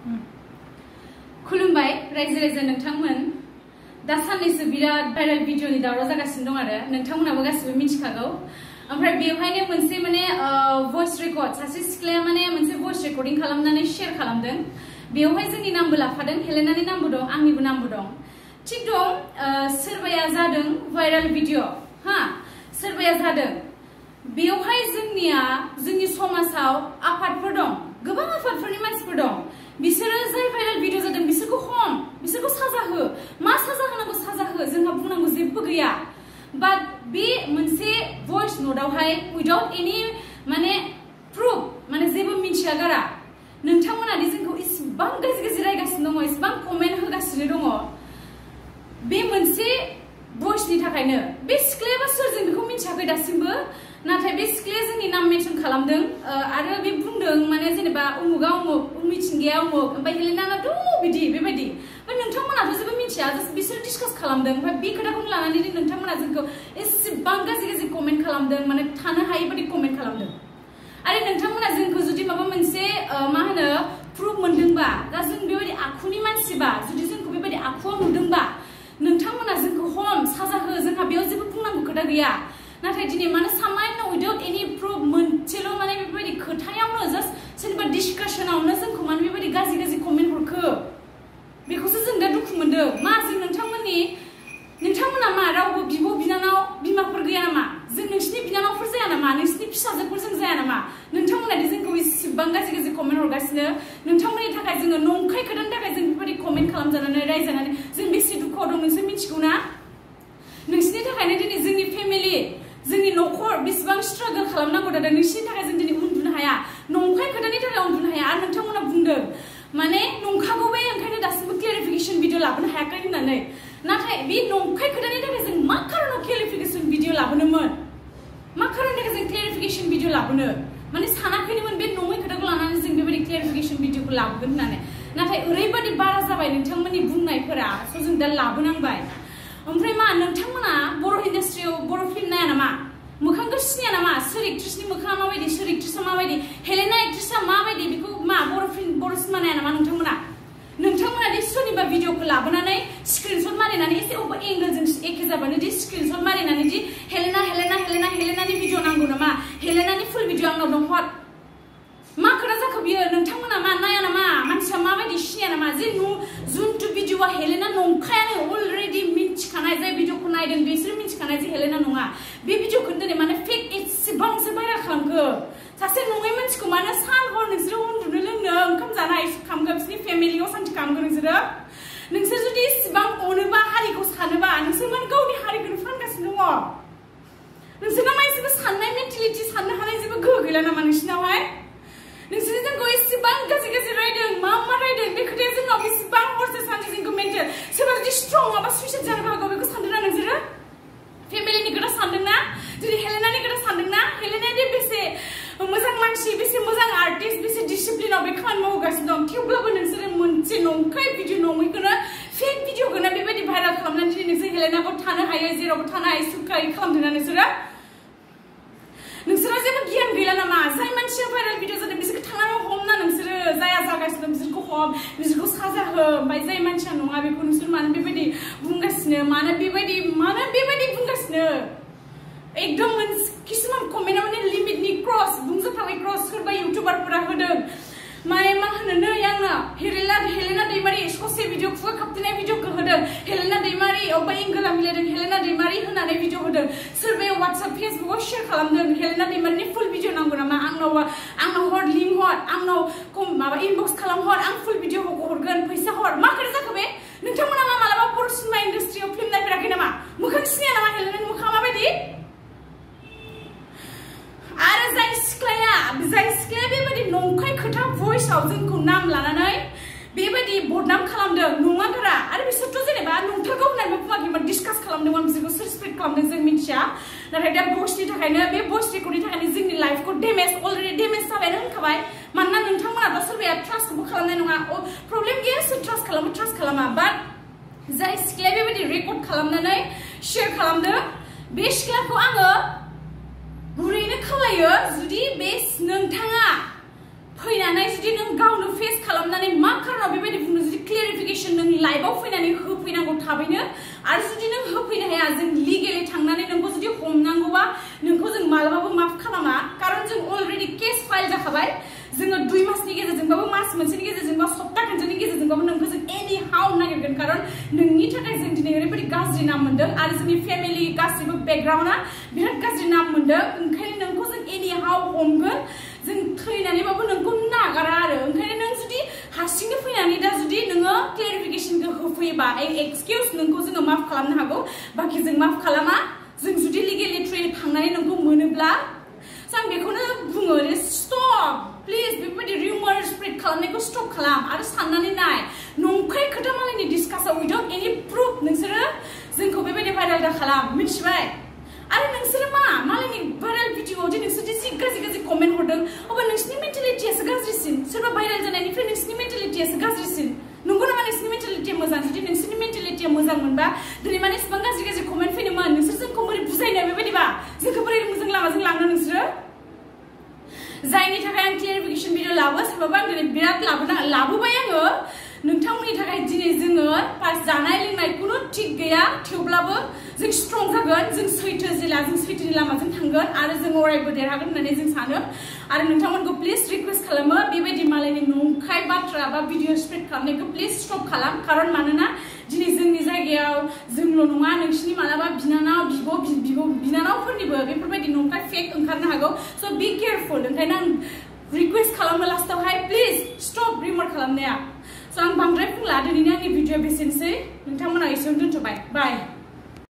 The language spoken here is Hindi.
खुलुमबाय रायजो राजा नोंथांमोन दा साननैसो बिराद भाइरेल भिडिअनि दावराव जागासिनो दं आरो नोंथांमोनाबो गासिबो मिथिखागौ ओमफ्राय बेवहायनो मोनसे माने भइस रेकर्ड सासे सिख्लाया माने मोनसे भइस रेकर्डिं खालामनानै शेयार खालामदों बेवहाय जोंनि नामबो लाफादों हेलेनानि नामबो दं आंनिबो नामबो दं थिग दं सोरबाया जादों भाइरेल भिडिअ हा सोरबाया जादों बेवहाय जोंनि समाजाव आफादफोर दं गोबां आफादफोरनि मानसिफोर दं बिसोरो जाय भाइरेल भिडिअ जादों बिसोरखौ साजा हो मा साजा होनांगौ साजा हो जोंहा बुंनांगौ जेबो गैया बाट बे मोनसे भइस नोटआवहाय उइदाउट एनि माने प्रुफ माने जेबो मिथिया गारा नोंथांमोना दि जोंखौ इसेबां गाज्रि रायगासिनो दङ इसेबां कमेन्ट होगासिनो दङ बे मोनसे भइसनि थाखायनो बे सिख्लायाबा सोरजों बेखौ मिथियाखै दासिमबो नाथाय बे सिख्लाया जोंनि नाम मेनसन खालामदों आरो बे बुंदों माने जेनेबा उमुगा उमुग मिथिंगाया उमुग ओमफ्राय हेलेनानाथ' बिदि बेबायदि ओमफ्राय नोंथांमोनाथ' जेबो मिथिया जास्ट बिसोर डिसकास खालामदों ओमफ्राय बे खोथाखौनो लानानै नोंथांमोना जोंखौ एसेबां गाज्रि कमेन्ट खालामदों माने थानो हायै बायदि कमेन्ट खालामदों आरो नोंथांमोना जोंखौ जुदि माबा मोनसे मा होनो प्रुफ मोनदोंबा दा जों बेबायदि आखुनि मानसिबा जुदि जोंखौ बेबायदि आखुआव नुदोंबा नोंथांमोना जोंखौ हम साजा हो जोंहा बेयाव जेबो बुंनांगौ खोथा गैया नाथाय दिनै माने सामान्य उइदाउट एनि प्रुफ मोनसेल' माने बेबायदि खोथायावनो जास्ट सोरनिबा डिसकासनावनो जोंखौ माने बेबायदि गाज्रि कमेन्ट हरखो बेखौसो जों दा दुखु मोनदों मा जों नोंथांमोना मा रावबो बिब' बिनानाव बिमाफोर गैया नामा जों नोंसिनि बिनानावफोर जाया नामा नोंसिनि फिसाजोफोर जों जाया नामा नोंथांमोना दि जोंखौ इसेबां गाज्रि कमेन्ट हरगासिनो नोंथांमोननि थाखाय जोङो नंखाय खोथानि थाखाय जों बेबायदि कमेन्ट खालामजानानै रायजानानै जों बेसे दुखुआव दं नोंसोर मिथिगौ ना नोंसिनि थाखायनो दिनै जोंनि फेमिलि जोंनि न'खर बेसेबां स्ट्रागल खालामनांगौ जादों नोंसिनि थाखाय जों दिनै उन्दुनो हाया नंखाय खोथानि थाखाय उन्दुनो हाया आरो नोंथांमोना बुंदों माने नंखागौ बे ओंखायनो दासिमबो क्लेरिफिकेशन भिडिअ लाबोनो हायाखै होननानै नाथाय बे नंखाय खोथानि थाखाय जों मा खारनाव क्लेरिफिकेशन भिडिअ लाबोनोमोन मा खारननि थाखाय जों क्लेरिफिकेशन भिडिअ लाबोनो माने सानाखैनोमोन बे नङै खोथाखौ लानानै जों बेबायदि क्लेरिफिकेशन भिडिअखौ लाबोगोन होननानै नाथाय ओरैबायदि बारा जाबाय नोंथांमोननि बुंनायफोरा स' जों दा लाबोनांबाय ओमफ्राय मा नोंथांमोना बर' इन्डास्ट्रियाव बर' फिल्म नाया नामा मोखांखौ सिनाया नामा सोर एक्ट्रेसनि मोखाङा माबायदि सोर एक्ट्रेसा माबायदि हेलेना एक्ट्रेसा माबायदि बेखौ मा बर' सिनेमा नाया नामा नोंथांमोना दि सोरनिबा भिडिअखौ लाबोनानै स्क्रिनशट मारिनानै एसे अबेबा एंगलजों एखे जाबानो दि स्क्रिनशट मारिनानै दि हेलेनानि भिडिअ नांगौ नामा हेलेनानि फुल भिडिअ आंनाव दं हर मा खोथा जाखो बियो नोंथांमोना मा नाया नामा मानसिया माबायदि सिनाया नामा जे जुनथु भिडिअआ हेलेना नंखायानो अलरेडि मिथिखानाय जाय भिडिअखौ नायदों बिसोर मिथिखानाय जे हेलेना नङा बे भिडिअखौ दिनै माने फेक एसेबांसो भाइरेल खालामखो सासे नङै मानसिखौ माने सान हर नोंसोरो उन्दुनो लोंनो ओंखाम जानाय खालामगोन बिसोरनि फेमिलियाव सान्थि खालामगोन नोंसोर जुदि इसेबां अनोबा हारिखौ सानोबा नोंसोर माने गावनि हारिखौनो फानगासिनो दङ नोंसोरना मा एसेबो साननाय मेन्टेलिटि साननो हानाय जेबो गोहो गैला नामा नोंसिनावहाय नोंसोर जोंखौ इसेबां गाज्रि रायदों मा रायदों बे खोथाया जोंनाव बेसेबां हरसे सानसे जोंखौ मेन्टेल सोरबा जुदि स्ट्रं माबा सुइसाइड जानोबो हागौ बेखौ सानदोंना नोंसोरो फेमिलिनि खोथा सानदोंना जुदि हेलेनानि खोथा सानदोंना हेलेनाया दि बेसे मोजां मानसि बेसे मोजां आर्टिस्ट बेसे डिसिप्लिनाव बे खामानि मावगासिनो दं थेवब्लाबो नोंसोरो मोनसे नंखाय भिडिअ नङैखौनो फेक भिडिअखौनो बेबायदि भाइरेल खालामनानै दिनै नोंसोर हेलेनाखौ थानो हायो जेरावबो थानो हायो सुखायै खालामदोंना नोंसोरो जेबो गियान गैला नामा जाय मानसिया भाइरेल भिडिअ जादों बिसोरखौ थांनानै हमना नोंसोरो जाया जागासिनो बिसोरखौ हम बिसोरखौ साजा हो ओमफ्राय जाय मानसिया नङा बेखौ नोंसोर मानो बेबायदि बुंगासिनो मानो बेबायदि बुंगासिनो एकदम किसुमान कमेन्टआव माने लिमिटनि क्रस बुंजाथावै क्रस सोरबा इउटुबारफोरा होदों माने मा होनो नै आंना हेलेना दैमारि ससे भिडिअ खुगा खाबथेनाय भिडिअखौ होदों हेलेना दैमारि अबेबा एंगोला मिलायदों हेलेना दैमारि होनानै भिडिअ होदों सोरबाया वाट्सएप फेसबुकआव शेयार खालामदों हेलेना दैमारिनि फुल भिडिअ नांगौ नामा आंनाव हर लिंक हर आंनाव माबा इनबक्स खालाम हर आं फुल भिडिअ हरगोन फैसा हर मा खोथा जाखो बे नोंथांमोना मालाबा बर' सिनेमा इन्डास्ट्रियाव फिल्म नायफेराखै नामा मोखां सिनाया नामा हेलेनानि मोखाङा माबायदि आरो जाय सिख्लाया बेबायदि नंखाय खोथा भइसआव जोंखौ नाम लानानै बेबायदि बदनाम खालामदों नङा गारा आरो बिसोरथ' जेनेबा नंथारगौ होननानै बुङाखैमोन डिसकास खालामदोंमोन बिसोरखौ सोर स्प्रेड खालामदों जों मिथिया नाथाय दा भइसनि थाखायनो बे भइस रेकर्डनि थाखायनो जोंनि लाइफखौ अलरेडि डेमेज जाबायानो होनखाबाय मानोना नोंथांमोनाथ' सोरबाया ट्रास्टखौबो खालामनाय नङा प्रब्लेम गैया सोर ट्रास्ट खालामा बाट जाय सिख्लाया बेबायदि रेकर्ड खालामनानै शेयार खालामदों बे सिख्लाखौ आङो गुरैनो खावलायो जुदि बे नोंथाङा फैनानै जुदि नों गावनो फेस खालामनानै मा खारनाव फैनानै होफैनांगौ थाबैनो आरो जुदि नों होफैनो हाया जों लिगेलि थांनानै नोंखौ जुदि हमनांगौबा नोंखौ जों मालाबाबो माफ खालामा कारन जों अलरेडि केस फाइल जाखाबाय जोङो 2 मासनि गेजेरजोंबाबो मास मोनसेनि गेजेरजोंबा सप्ता खनसेनि गेजेरजोंबाबो नोंखौ जों एनि हाउ नागिरगोन कारन नोंनि थाखाय जों दिनै ओरैबायदि गाज्रि नाम मोनदों आरो जोंनि फेमिलि गासिबो बेकग्राउन्डआ बिराद गाज्रि नाम मोनदों ओंखायनो नोंखौ जों एनि हाउ हमगोन जों थैनानैबाबो नोंखौ नागारा आरो ओंखायनो नों जुदि हारसिंनो फैनानै दा जुदि नोङो क्लेरिफिकेशनखौ होफैयोबा एक्सकिउज नोंखौ जोङो माफ खालामनो हागौ बाखि जों माफ खालामा जों जुदि लिगेलि ट्रेन थांनानै नोंखौ मोनोब्ला जों बेखौनो बुङो स्टप प्लिज बेबायदि रिउमार स्प्रेड खालामनायखौ स्टप खालाम आरो साननानै नाय नंखाय खोथा मालायनि डिसकासआव उइदाउट एनि प्रुफ नोंसोरो जोंखौ बेबायदि भाइरेल दा खालाम मिथिबाय आरो नोंसोरो मा मालायनि भाइरेल भिडिअआव जे नोंसोर जि गाज्रि गाज्रि कमेन्ट हरदों अब्ला नोंसिनि मेन्टेलिटियासो गाज्रिसिन सोरबा भाइरेल जानायनिफ्राय नोंसिनि मेन्टेलिटियासो गाज्रिसिन नंगौ नामा नोंसिनि मेन्टेलिटिया मोजां जुदि नोंसिनि मेन्टेलिटिया मोजां मोनबा दिनै माने इसेबां गाज्रि गाज्रि कमेन्ट फैदोंमोन नोंसोर जोंखौ बोरै बुजायनो बेबायदिबा जोंखौ बोरै मोजां लामाजों लांनो नोंसोरो जायनि थाखाय आं क्लेरिफिकेशन भिडिअ लाबो सोरबाबा आं दिनै बिराद लाबोबाय आङो नोंथांमोननि थाखाय दिनै जोङो जानाय लोंनाय खुनु थिग गैया थेवब्लाबो जों स्ट्रं जागोन जों सैथो जेला जों सैथोनि लामाजों थांगोन आरो जों अरायबो देरहागोन होननानै जों सानो आरो नोंथांमोनखौ प्लिज रिक्वेस्ट खालामो बेबायदि मालायनि नंखाय बाथ्रा बा भिडिअ स्प्रेड खालामनायखौ प्लिज स्टप खालाम कारन मानोना दिनै जोंनि जायगायाव जोंल' नङा नोंसिनि मालाबा बिनानाव बिनानावफोरनिबो बेफोरबायदि नंखाय फेक ओंखारनो हागौ स' बि केयारफुल ओंखायनो आं रिक्वेस्ट खालामो लास्टावहाय प्लिज स्टप रिमर खालामनाया स' आं बांद्राय बुंला दिनैनि आंनि भिडिअ बेसेनोसै नोंथांमोना एसेयावनो दोनथ'बाय बाय